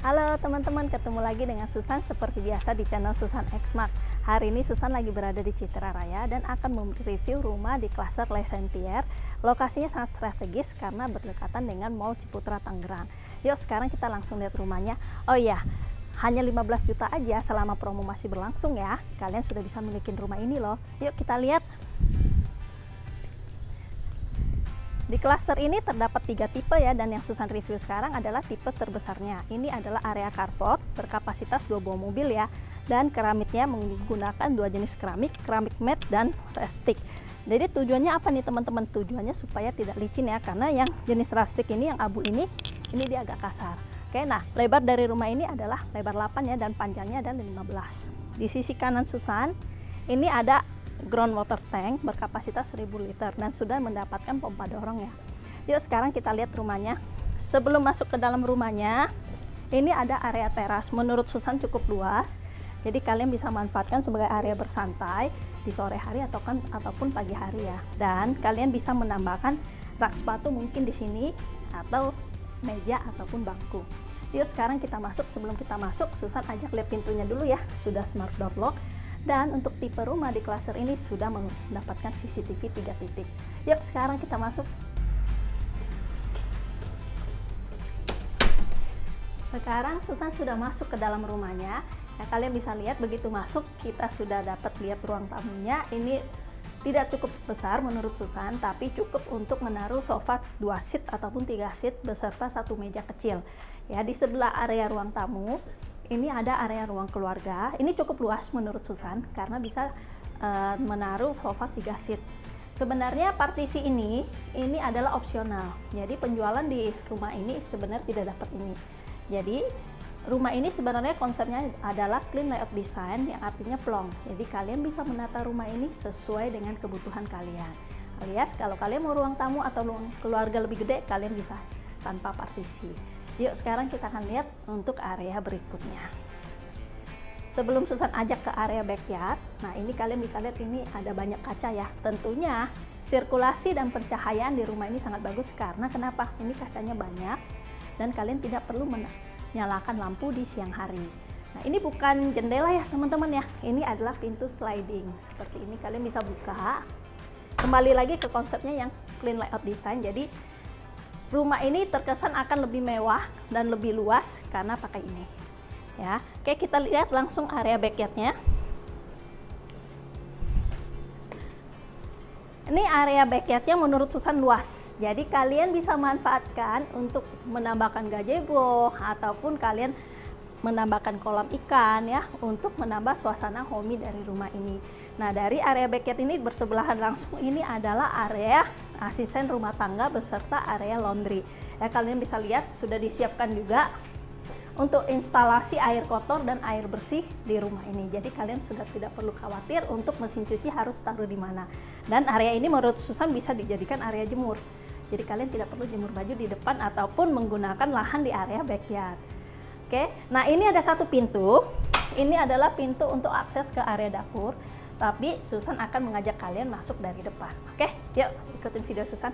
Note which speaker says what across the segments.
Speaker 1: Halo teman-teman, ketemu lagi dengan Susan seperti biasa di channel Susan Xmark. Hari ini Susan lagi berada di Citra Raya dan akan mereview rumah di klaster Les Sentiers. Lokasinya sangat strategis karena berdekatan dengan Mall Ciputra Tangerang. Yuk sekarang kita langsung lihat rumahnya. Oh iya, hanya 15 juta aja selama promo masih berlangsung ya. Kalian sudah bisa memiliki rumah ini loh. Yuk kita lihat. Di klaster ini terdapat 3 tipe ya, dan yang Susan review sekarang adalah tipe terbesarnya. Ini adalah area carport berkapasitas 2 buah mobil ya, dan keramiknya menggunakan 2 jenis keramik matte dan rustic. Jadi tujuannya apa nih teman-teman? Tujuannya supaya tidak licin ya, karena yang jenis rustic ini, yang abu ini dia agak kasar. Oke, nah lebar dari rumah ini adalah lebar 8 ya, dan panjangnya ada 15. Di sisi kanan Susan, ini ada groundwater tank berkapasitas 1000 liter dan sudah mendapatkan pompa dorong ya. Yuk sekarang kita lihat rumahnya. Sebelum masuk ke dalam rumahnya, ini ada area teras. Menurut Susan cukup luas, jadi kalian bisa manfaatkan sebagai area bersantai di sore hari ataupun pagi hari ya. Dan kalian bisa menambahkan rak sepatu mungkin di sini, atau meja ataupun bangku. Yuk sekarang kita masuk. Sebelum kita masuk, Susan ajak lihat pintunya dulu ya. Sudah smart door lock. Dan untuk tipe rumah di klaster ini sudah mendapatkan CCTV 3 titik. Yuk sekarang kita masuk. Sekarang Susan sudah masuk ke dalam rumahnya. Ya, kalian bisa lihat begitu masuk kita sudah dapat lihat ruang tamunya. Ini tidak cukup besar menurut Susan, tapi cukup untuk menaruh sofa 2 seat ataupun 3 seat beserta 1 meja kecil. Ya, di sebelah area ruang tamu ini ada area ruang keluarga. Ini cukup luas menurut Susan karena bisa menaruh sofa 3 seat. Sebenarnya partisi ini adalah opsional. Jadi penjualan di rumah ini sebenarnya tidak dapat ini. Jadi rumah ini sebenarnya konsepnya adalah clean layout design, yang artinya plong. Jadi kalian bisa menata rumah ini sesuai dengan kebutuhan kalian. Alias kalau kalian mau ruang tamu atau ruang keluarga lebih gede, kalian bisa tanpa partisi. Yuk sekarang kita akan lihat untuk area berikutnya. Sebelum Susan ajak ke area backyard, nah ini kalian bisa lihat ini ada banyak kaca ya. Tentunya sirkulasi dan pencahayaan di rumah ini sangat bagus karena kenapa? Ini kacanya banyak dan kalian tidak perlu menyalakan lampu di siang hari. Nah ini bukan jendela ya teman-teman ya, ini adalah pintu sliding. Seperti ini kalian bisa buka. Kembali lagi ke konsepnya yang clean layout design, jadi rumah ini terkesan akan lebih mewah dan lebih luas karena pakai ini ya. Oke, kita lihat langsung area backyardnya. Ini area backyardnya menurut Susan luas, jadi kalian bisa manfaatkan untuk menambahkan gazebo ataupun kalian menambahkan kolam ikan ya, untuk menambah suasana homey dari rumah ini. Nah dari area backyard ini bersebelahan langsung ini adalah area asisten rumah tangga beserta area laundry ya. Kalian bisa lihat sudah disiapkan juga untuk instalasi air kotor dan air bersih di rumah ini. Jadi kalian sudah tidak perlu khawatir untuk mesin cuci harus taruh di mana. Dan area ini menurut Susan bisa dijadikan area jemur. Jadi kalian tidak perlu jemur baju di depan ataupun menggunakan lahan di area backyard. Oke, nah ini ada satu pintu. Ini adalah pintu untuk akses ke area dapur. Tapi Susan akan mengajak kalian masuk dari depan. Oke, yuk ikutin video Susan.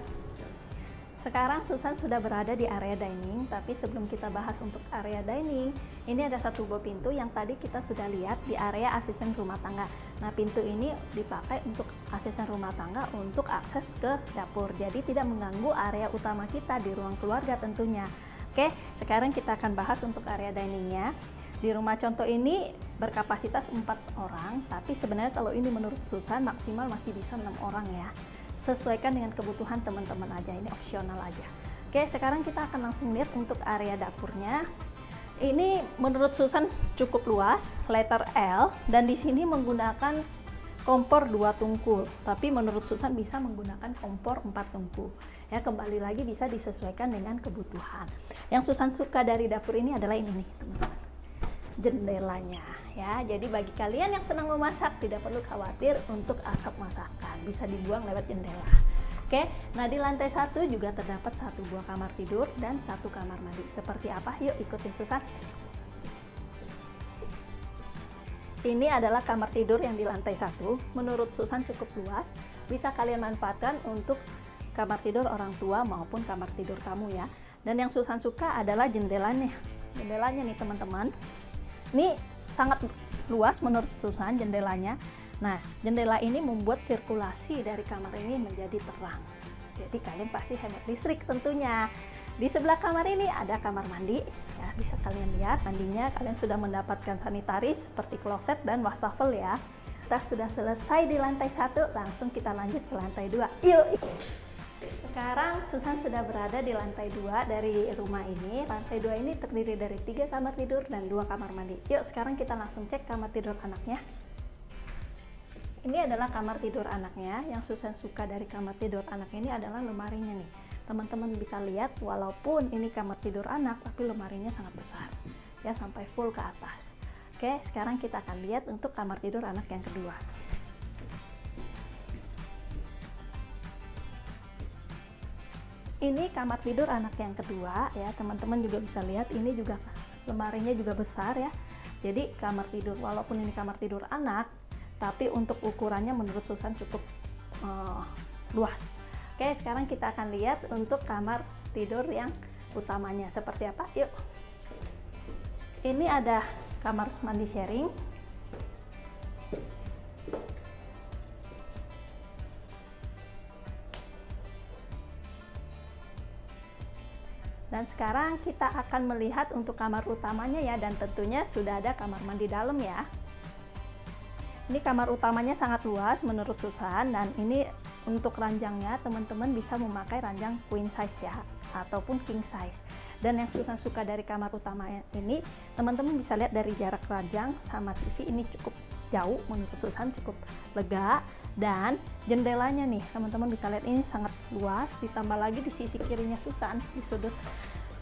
Speaker 1: Sekarang Susan sudah berada di area dining, tapi sebelum kita bahas untuk area dining, ini ada satu buah pintu yang tadi kita sudah lihat di area asisten rumah tangga. Nah, pintu ini dipakai untuk asisten rumah tangga untuk akses ke dapur. Jadi tidak mengganggu area utama kita di ruang keluarga tentunya. Oke, sekarang kita akan bahas untuk area diningnya. Di rumah contoh ini berkapasitas 4 orang, tapi sebenarnya kalau ini menurut Susan maksimal masih bisa 6 orang ya. Sesuaikan dengan kebutuhan teman-teman aja, ini opsional aja. Oke, sekarang kita akan langsung lihat untuk area dapurnya. Ini menurut Susan cukup luas, letter L, dan di sini menggunakan kompor 2 tungku. Tapi menurut Susan bisa menggunakan kompor 4 tungku. Ya, kembali lagi bisa disesuaikan dengan kebutuhan. Yang Susan suka dari dapur ini adalah ini nih, teman-teman. Jendelanya ya, jadi bagi kalian yang senang memasak tidak perlu khawatir untuk asap masakan, bisa dibuang lewat jendela. Oke, nah di lantai 1 juga terdapat 1 buah kamar tidur dan 1 kamar mandi. Seperti apa? Yuk ikutin Susan. Ini adalah kamar tidur yang di lantai 1. Menurut Susan cukup luas, bisa kalian manfaatkan untuk kamar tidur orang tua maupun kamar tidur tamu ya. Dan yang Susan suka adalah jendelanya. jendelanya nih teman-teman. Ini sangat luas menurut Susan jendelanya. Nah, jendela ini membuat sirkulasi dari kamar ini menjadi terang. Jadi kalian pasti hemat listrik tentunya. Di sebelah kamar ini ada kamar mandi, ya bisa kalian lihat mandinya. Kalian sudah mendapatkan sanitaris seperti kloset dan wastafel ya. Kita sudah selesai di lantai 1, langsung kita lanjut ke lantai 2. Yuk! Sekarang Susan sudah berada di lantai 2 dari rumah ini. Lantai 2 ini terdiri dari 3 kamar tidur dan 2 kamar mandi. Yuk sekarang kita langsung cek kamar tidur anaknya. Ini adalah kamar tidur anaknya. Yang Susan suka dari kamar tidur anak ini adalah lemarinya nih. Teman-teman bisa lihat walaupun ini kamar tidur anak, tapi lemarinya sangat besar. Ya sampai full ke atas. Oke, sekarang kita akan lihat untuk kamar tidur anak yang kedua. Ini kamar tidur anak yang kedua ya, teman-teman juga bisa lihat ini juga lemarinya juga besar ya. Jadi kamar tidur, walaupun ini kamar tidur anak, tapi untuk ukurannya menurut Susan cukup luas. Oke, sekarang kita akan lihat untuk kamar tidur yang utamanya seperti apa. Yuk. Ini ada kamar mandi sharing. Dan sekarang kita akan melihat untuk kamar utamanya ya, dan tentunya sudah ada kamar mandi dalam ya. Ini kamar utamanya sangat luas menurut Susan, dan ini untuk ranjangnya teman-teman bisa memakai ranjang queen size ya, ataupun king size. Dan yang Susan suka dari kamar utama ini, teman-teman bisa lihat dari jarak ranjang sama TV ini cukup jauh, menurut Susan cukup lega. Dan jendelanya nih teman-teman bisa lihat ini sangat luas, ditambah lagi di sisi kirinya Susan di sudut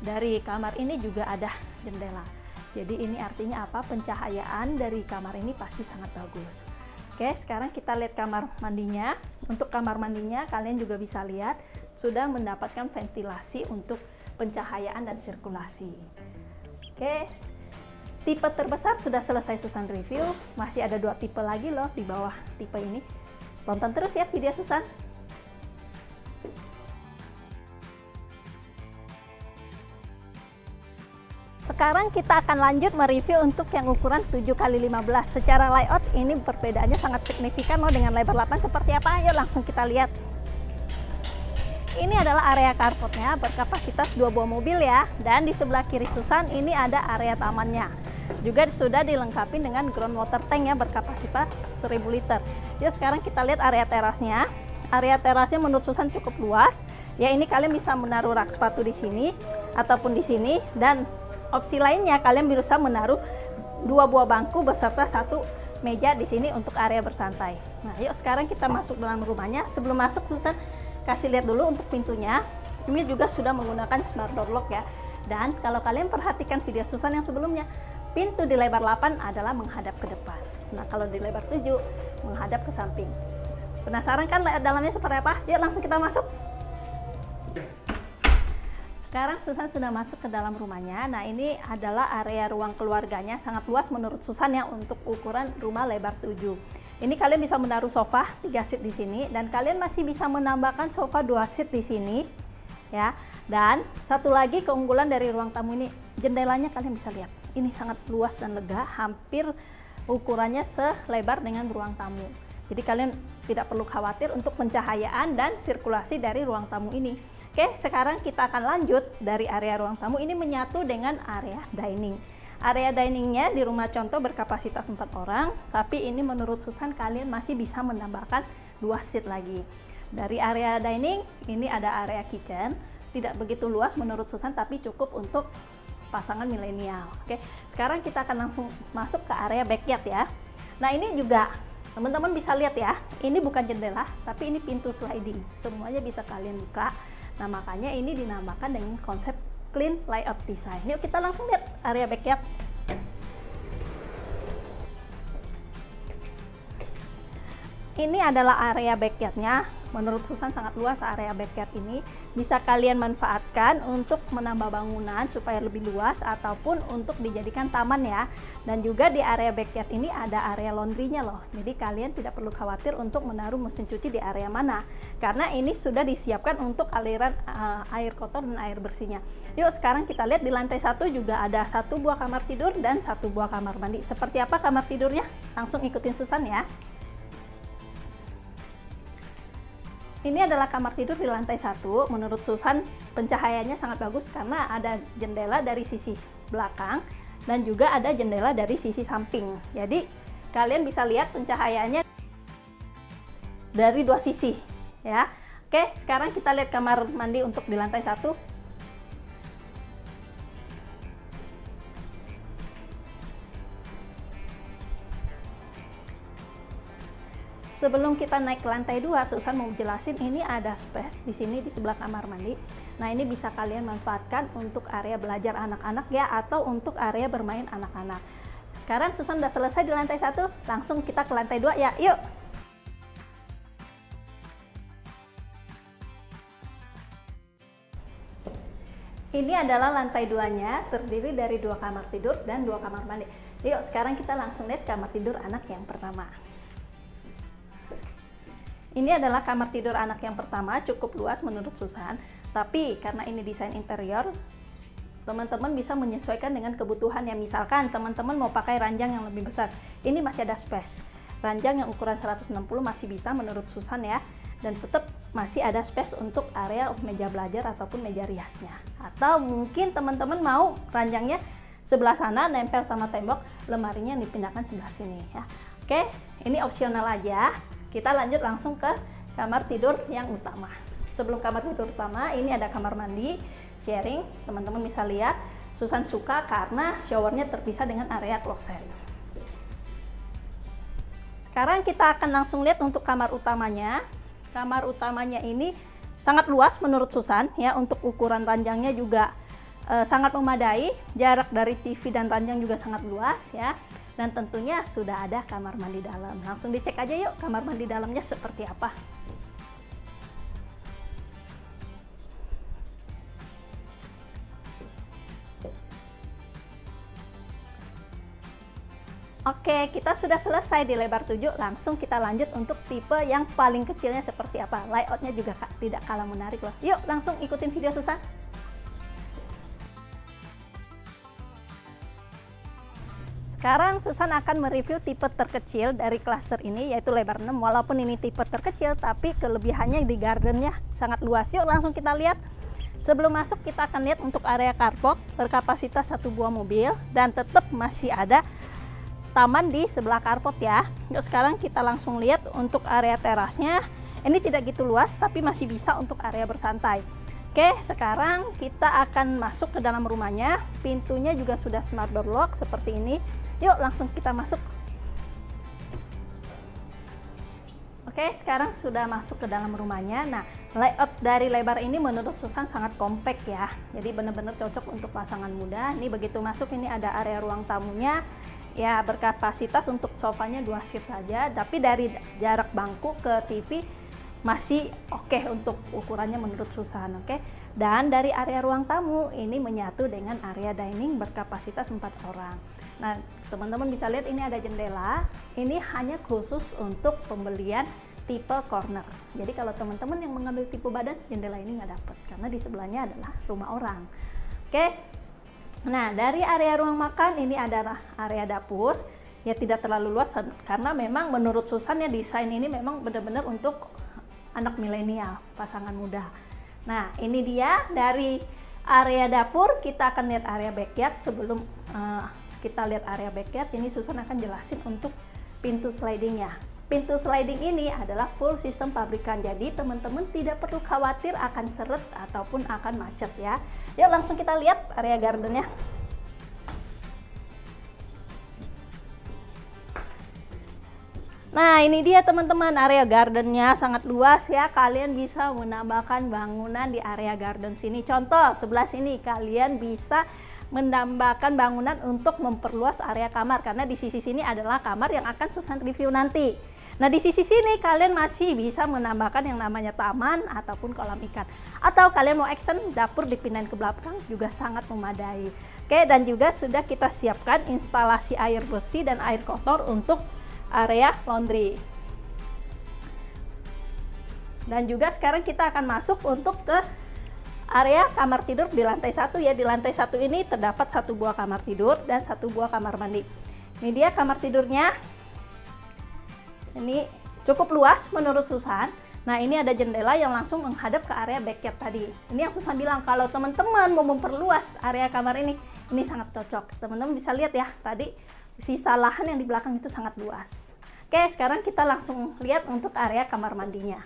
Speaker 1: dari kamar ini juga ada jendela. Jadi ini artinya apa? Pencahayaan dari kamar ini pasti sangat bagus. Oke, sekarang kita lihat kamar mandinya. Untuk kamar mandinya kalian juga bisa lihat sudah mendapatkan ventilasi untuk pencahayaan dan sirkulasi. Oke, tipe terbesar sudah selesai Susan review. Masih ada 2 tipe lagi loh di bawah tipe ini. Tonton terus ya video Susan. Sekarang kita akan lanjut mereview untuk yang ukuran 7x15. Secara layout ini perbedaannya sangat signifikan loh dengan lebar 8 seperti apa. Yuk langsung kita lihat. Ini adalah area carportnya berkapasitas 2 buah mobil ya. Dan di sebelah kiri Susan ini ada area tamannya. Juga sudah dilengkapi dengan ground water tank ya berkapasitas 1000 liter. Yuk sekarang kita lihat area terasnya. Area terasnya menurut Susan cukup luas. Ya ini kalian bisa menaruh rak sepatu di sini ataupun di sini, dan opsi lainnya kalian bisa menaruh 2 buah bangku beserta 1 meja di sini untuk area bersantai. Nah, yuk sekarang kita masuk dalam rumahnya. Sebelum masuk Susan kasih lihat dulu untuk pintunya. Ini juga sudah menggunakan smart door lock ya. Dan kalau kalian perhatikan video Susan yang sebelumnya, pintu di lebar 8 adalah menghadap ke depan. Nah, kalau di lebar 7 menghadap ke samping. Penasaran kan dalamnya seperti apa? Yuk langsung kita masuk. Sekarang Susan sudah masuk ke dalam rumahnya. Nah, ini adalah area ruang keluarganya, sangat luas menurut Susan ya untuk ukuran rumah lebar 7. Ini kalian bisa menaruh sofa 3 seat di sini, dan kalian masih bisa menambahkan sofa 2 seat di sini ya. Dan satu lagi keunggulan dari ruang tamu ini, jendelanya kalian bisa lihat. Ini sangat luas dan lega, hampir ukurannya selebar dengan ruang tamu. Jadi kalian tidak perlu khawatir untuk pencahayaan dan sirkulasi dari ruang tamu ini. Oke, sekarang kita akan lanjut dari area ruang tamu ini menyatu dengan area dining. Area diningnya di rumah contoh berkapasitas 4 orang, tapi ini menurut Susan kalian masih bisa menambahkan 2 seat lagi. Dari area dining, ini ada area kitchen, tidak begitu luas menurut Susan, tapi cukup untuk pasangan milenial. Oke, sekarang kita akan langsung masuk ke area backyard ya. Nah, ini juga teman-teman bisa lihat ya, ini bukan jendela, tapi ini pintu sliding. Semuanya bisa kalian buka. Nah, makanya ini dinamakan dengan konsep clean layout design. Yuk kita langsung lihat area backyard. Ini adalah area backyardnya. menurut Susan sangat luas area backyard ini. Bisa kalian manfaatkan untuk menambah bangunan supaya lebih luas ataupun untuk dijadikan taman ya. Dan juga di area backyard ini ada area laundrynya loh. Jadi kalian tidak perlu khawatir untuk menaruh mesin cuci di area mana. Karena ini sudah disiapkan untuk aliran air kotor dan air bersihnya. Yuk sekarang kita lihat di lantai 1 juga ada 1 buah kamar tidur dan 1 buah kamar mandi. Seperti apa kamar tidurnya? Langsung ikutin Susan ya. Ini adalah kamar tidur di lantai 1. Menurut Susan pencahayaannya sangat bagus karena ada jendela dari sisi belakang dan juga ada jendela dari sisi samping. Jadi kalian bisa lihat pencahayaannya dari 2 sisi ya. Oke, sekarang kita lihat kamar mandi untuk di lantai 1. Sebelum kita naik ke lantai 2, Susan mau jelasin ini ada space di sini di sebelah kamar mandi. Nah, ini bisa kalian manfaatkan untuk area belajar anak-anak ya, atau untuk area bermain anak-anak. Sekarang Susan udah selesai di lantai 1, langsung kita ke lantai 2 ya, yuk! Ini adalah lantai 2-nya, terdiri dari 2 kamar tidur dan 2 kamar mandi. Yuk, sekarang kita langsung lihat kamar tidur anak yang pertama. Ini adalah kamar tidur anak yang pertama, cukup luas menurut Susan. Tapi karena ini desain interior, teman-teman bisa menyesuaikan dengan kebutuhan ya. Misalkan teman-teman mau pakai ranjang yang lebih besar, ini masih ada space. Ranjang yang ukuran 160 masih bisa menurut Susan ya. Dan tetap masih ada space untuk area meja belajar ataupun meja riasnya. Atau mungkin teman-teman mau ranjangnya sebelah sana nempel sama tembok, lemarinya dipindahkan sebelah sini ya. Oke, ini opsional aja. Kita lanjut langsung ke kamar tidur yang utama. Sebelum kamar tidur utama, ini ada kamar mandi sharing. Teman-teman bisa lihat, Susan suka karena showernya terpisah dengan area kloset. Sekarang kita akan langsung lihat untuk kamar utamanya. Kamar utamanya ini sangat luas menurut Susan ya, untuk ukuran ranjangnya juga sangat memadai. Jarak dari TV dan ranjang juga sangat luas ya. Dan tentunya sudah ada kamar mandi dalam. Langsung dicek aja yuk kamar mandi dalamnya seperti apa. Oke, kita sudah selesai di lebar 7. Langsung kita lanjut untuk tipe yang paling kecilnya seperti apa. Layoutnya juga tidak kalah menarik loh. Yuk langsung ikutin video Susan. Sekarang Susan akan mereview tipe terkecil dari klaster ini, yaitu lebar 6. Walaupun ini tipe terkecil, tapi kelebihannya di gardennya sangat luas. Yuk langsung kita lihat. Sebelum masuk kita akan lihat untuk area carport berkapasitas 1 buah mobil. Dan tetap masih ada taman di sebelah carport ya. Yuk sekarang kita langsung lihat untuk area terasnya. Ini tidak gitu luas, tapi masih bisa untuk area bersantai. Oke, sekarang kita akan masuk ke dalam rumahnya. Pintunya juga sudah smart door lock seperti ini. Yuk langsung kita masuk. Oke, sekarang sudah masuk ke dalam rumahnya. Nah, layout dari lebar ini menurut Susan sangat kompak ya. Jadi benar-benar cocok untuk pasangan muda. Ini begitu masuk, ini ada area ruang tamunya. Ya, berkapasitas untuk sofanya 2 seat saja. Tapi dari jarak bangku ke TV masih oke untuk ukurannya menurut Susan. Oke. Dan dari area ruang tamu ini menyatu dengan area dining berkapasitas 4 orang. Nah, teman-teman bisa lihat ini ada jendela. Ini hanya khusus untuk pembelian tipe corner. Jadi kalau teman-teman yang mengambil tipe badan, jendela ini nggak dapat karena di sebelahnya adalah rumah orang. Oke. Nah, dari area ruang makan ini adalah area dapur. Ya tidak terlalu luas karena memang menurut Susan ya desain ini memang benar-benar untuk anak milenial, pasangan muda. Nah, ini dia dari area dapur. Kita akan lihat area backyard. Sebelum kita lihat area backyard, ini Susan akan jelasin untuk pintu slidingnya. Pintu sliding ini adalah full sistem pabrikan, jadi teman-teman tidak perlu khawatir akan seret ataupun akan macet ya. Yuk langsung kita lihat area gardennya. Nah, ini dia teman-teman, area gardennya sangat luas ya. Kalian bisa menambahkan bangunan di area garden sini. Contoh, sebelah sini kalian bisa menambahkan bangunan untuk memperluas area kamar. Karena di sisi sini adalah kamar yang akan Susan review nanti. Nah, di sisi sini kalian masih bisa menambahkan yang namanya taman ataupun kolam ikan. Atau kalian mau action dapur dipindahin ke belakang juga sangat memadai. Oke, dan juga sudah kita siapkan instalasi air bersih dan air kotor untuk area laundry. Dan juga sekarang kita akan masuk untuk ke area kamar tidur di lantai 1 ya. Di lantai 1 ini terdapat 1 buah kamar tidur dan 1 buah kamar mandi. Ini dia kamar tidurnya. Ini cukup luas menurut Susan. Nah, ini ada jendela yang langsung menghadap ke area backyard tadi. Ini yang Susan bilang, kalau teman-teman mau memperluas area kamar ini sangat cocok. Teman-teman bisa lihat ya, tadi sisa lahan yang di belakang itu sangat luas. Oke, sekarang kita langsung lihat untuk area kamar mandinya.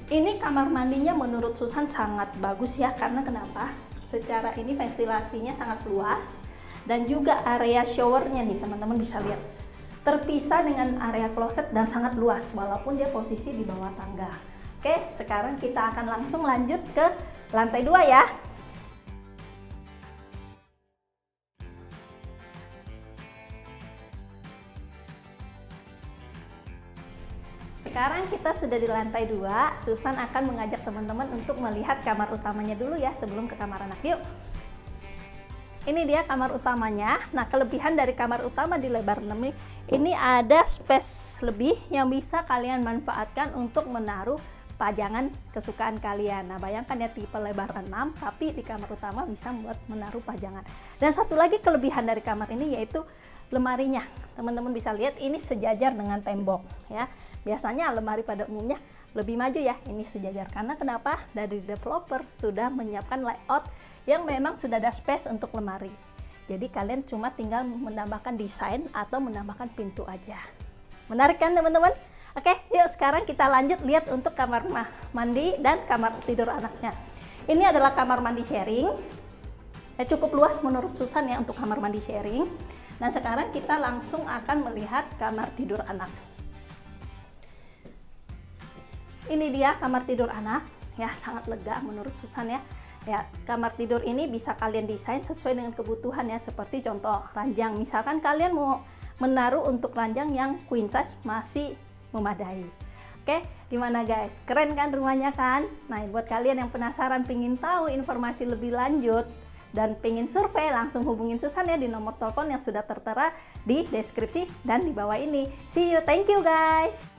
Speaker 1: Ini kamar mandinya menurut Susan sangat bagus ya, karena kenapa? Secara ini ventilasinya sangat luas. Dan juga area showernya nih teman-teman bisa lihat terpisah dengan area kloset dan sangat luas walaupun dia posisi di bawah tangga. Oke, sekarang kita akan langsung lanjut ke lantai 2 ya. Sekarang kita sudah di lantai 2. Susan akan mengajak teman-teman untuk melihat kamar utamanya dulu ya sebelum ke kamar anak. Yuk. Ini dia kamar utamanya. Nah, kelebihan dari kamar utama di lebar 6 ini ada space lebih yang bisa kalian manfaatkan untuk menaruh pajangan kesukaan kalian. Nah, bayangkan ya, tipe lebar 6 tapi di kamar utama bisa buat menaruh pajangan. Dan satu lagi kelebihan dari kamar ini yaitu lemarinya. Teman-teman bisa lihat ini sejajar dengan tembok ya. Biasanya lemari pada umumnya lebih maju ya, ini sejajar. Karena kenapa? Dari developer sudah menyiapkan layout yang memang sudah ada space untuk lemari. Jadi kalian cuma tinggal menambahkan desain atau menambahkan pintu aja. Menarik kan teman-teman? Oke, yuk sekarang kita lanjut lihat untuk kamar mandi dan kamar tidur anaknya. Ini adalah kamar mandi sharing. Ya, cukup luas menurut Susan ya untuk kamar mandi sharing. Dan sekarang kita langsung akan melihat kamar tidur anak. Ini dia kamar tidur anak, ya sangat lega menurut Susan ya. Ya, kamar tidur ini bisa kalian desain sesuai dengan kebutuhan ya, seperti contoh ranjang. Misalkan kalian mau menaruh untuk ranjang yang queen size masih memadai. Oke, gimana guys? Keren kan rumahnya kan? Nah, buat kalian yang penasaran pengen tahu informasi lebih lanjut dan pengen survei, langsung hubungin Susan ya di nomor telepon yang sudah tertera di deskripsi dan di bawah ini. See you, thank you guys.